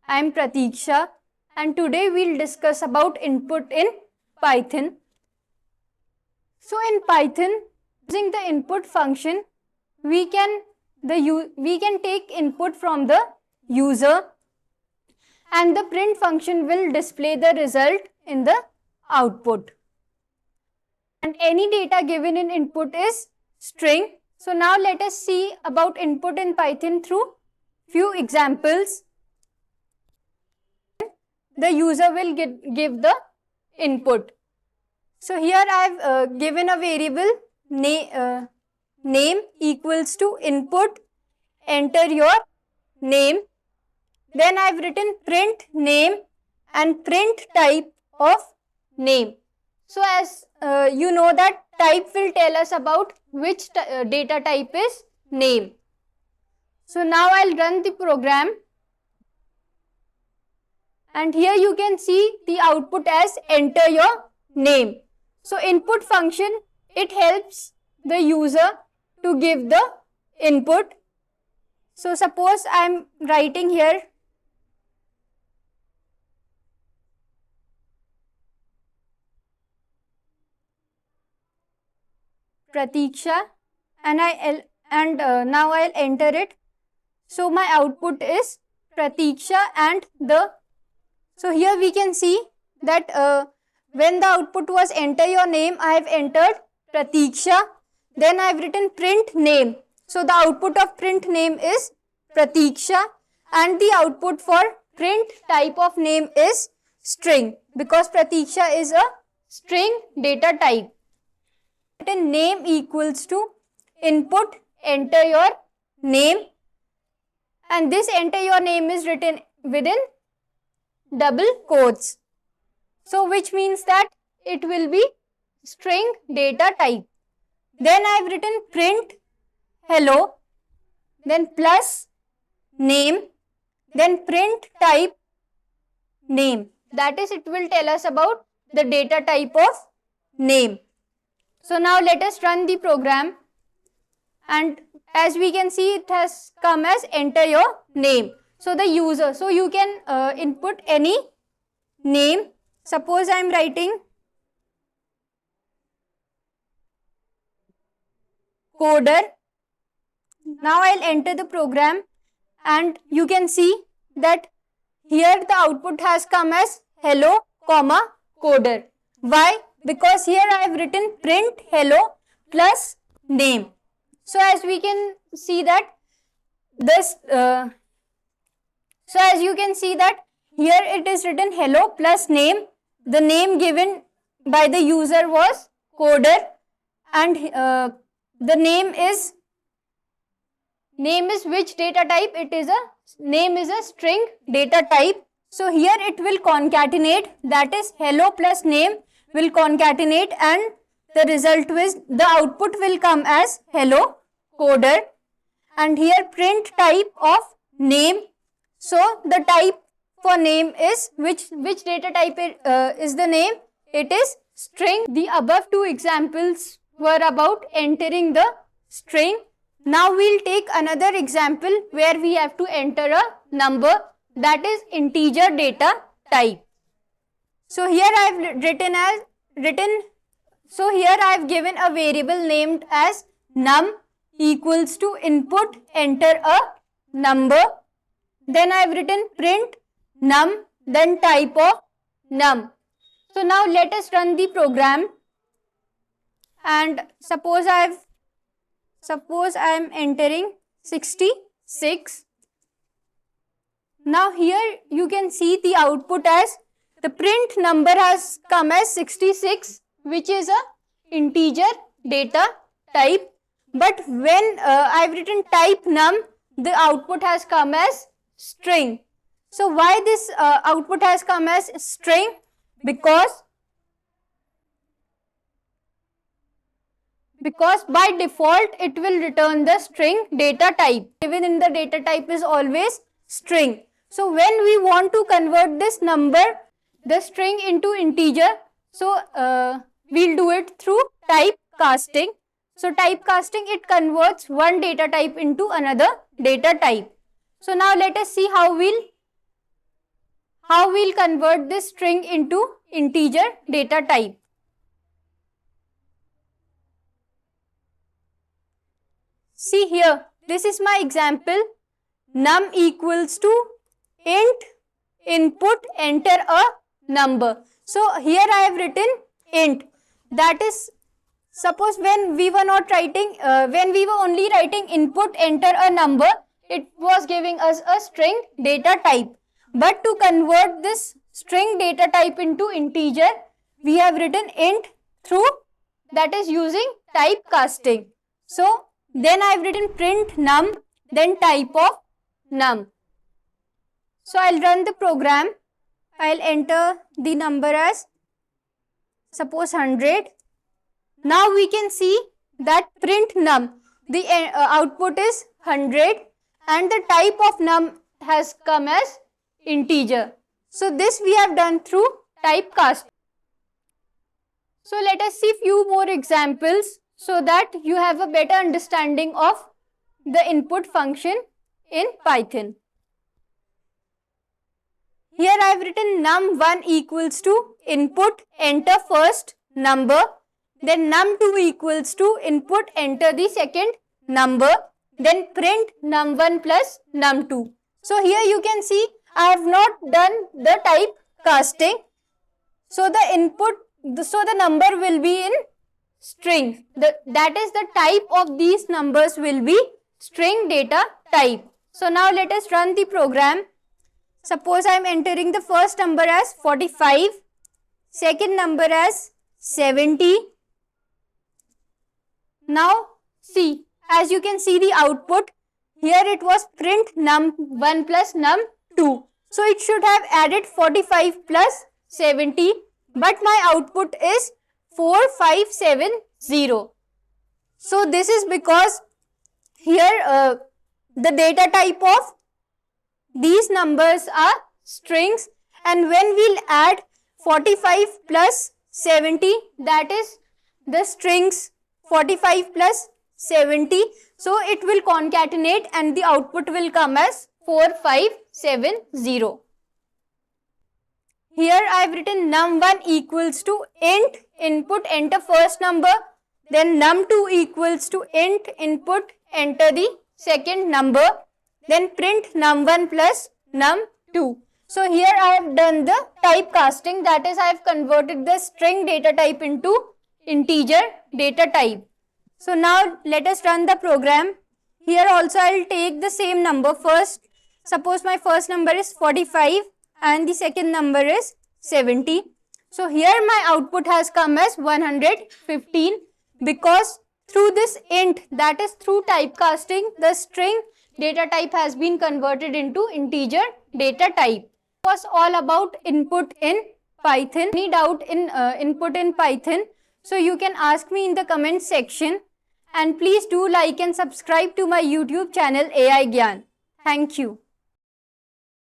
I am Pratiksha, and today we'll discuss about input in Python. So in Python, using the input function, we can take input from the user, and the print function will display the result in the output. And any data given in input is string. So now let us see about input in Python through few examples. The user will give the input. So here I have given a variable name equals to input, enter your name. Then I have written print name and print type of name. So as you know that type will tell us about which data type is name. So now I'll run the program. And here you can see the output as enter your name. So input function, it helps the user to give the input. So suppose I am writing here Pratiksha, and now I'll enter it. So my output is Pratiksha, and so here we can see that when the output was enter your name, I have entered Pratiksha. Then I have written print name. So the output of print name is Pratiksha, and the output for print type of name is string, because Pratiksha is a string data type. Written name equals to input, enter your name, and this enter your name is written within double quotes. So which means that it will be string data type. Then I have written print hello, then plus name, then print type name. That is, it will tell us about the data type of name. So now let us run the program, and as we can see, it has come as enter your name. So the user, so you can input any name. Suppose I am writing coder. Now I'll enter the program, and you can see that here the output has come as hello, coder. Why? Because here I have written print hello plus name. So as we can see that so as you can see that here it is written hello plus name. The name given by the user was coder, and the name is which data type? Name is a string data type. So here it will concatenate, that is hello plus name will concatenate, and the result is the output will come as hello coder. And here print type of name. So the type for name is which data type is the name? It is string. The above two examples were about entering the string. Now we'll take another example where we have to enter a number, that is integer data type. So here I have given a variable named as num equals to input, enter a number. Then I have written print num, then type of num. So now let us run the program, and suppose I am entering 66. Now here you can see the output as the print number has come as 66, which is a integer data type. But when I have written type num, the output has come as string. So why this output has come as string? Because by default it will return the string data type. Given in the data type is always string. So when we want to convert this number, the string, into integer, so we'll do it through typecasting. So typecasting, it converts one data type into another data type. So now let us see how we'll how we'll convert this string into integer data type. See here, this is my example. Num equals to int input enter a number. So here I have written int. That is, suppose when we were not writing, when we were only writing input enter a number, it was giving us a string data type. But to convert this string data type into integer, we have written int through, that is using typecasting. So then I have written print num, then type of num. So I'll run the program. I'll enter the number as suppose 100. Now we can see that print num, the output is 100 and the type of num has come as integer. So this we have done through typecast. So let us see few more examples so that you have a better understanding of the input function in Python. Here I have written num1 equals to input enter first number, then num2 equals to input enter the second number, then print num1 plus num2. So here you can see I have not done the typecasting. So the input, so the number will be in string. That is the type of these numbers will be string data type. So now let us run the program. Suppose I am entering the first number as 45, second number as 70. Now see, as you can see the output, here it was print num1 plus num2. So it should have added 45 plus 70, but my output is 4570. So this is because here the data type of these numbers are strings, and when we'll add 45 plus 70, that is the strings 45 plus 70. So it will concatenate and the output will come as 4570. Here I have written num1 equals to int input enter first number, then num2 equals to int input enter the second number, then print num1 plus num2. So here I have done the typecasting, that is I have converted the string data type into integer data type. So now let us run the program. Here also I will take the same number first. Suppose my first number is 45 and the second number is 70. So here my output has come as 115 because through this int, that is through typecasting, the string data type has been converted into integer data type. It was all about input in Python. Any doubt in input in Python? So you can ask me in the comment section, and please do like and subscribe to my YouTube channel AI Gyan. Thank you.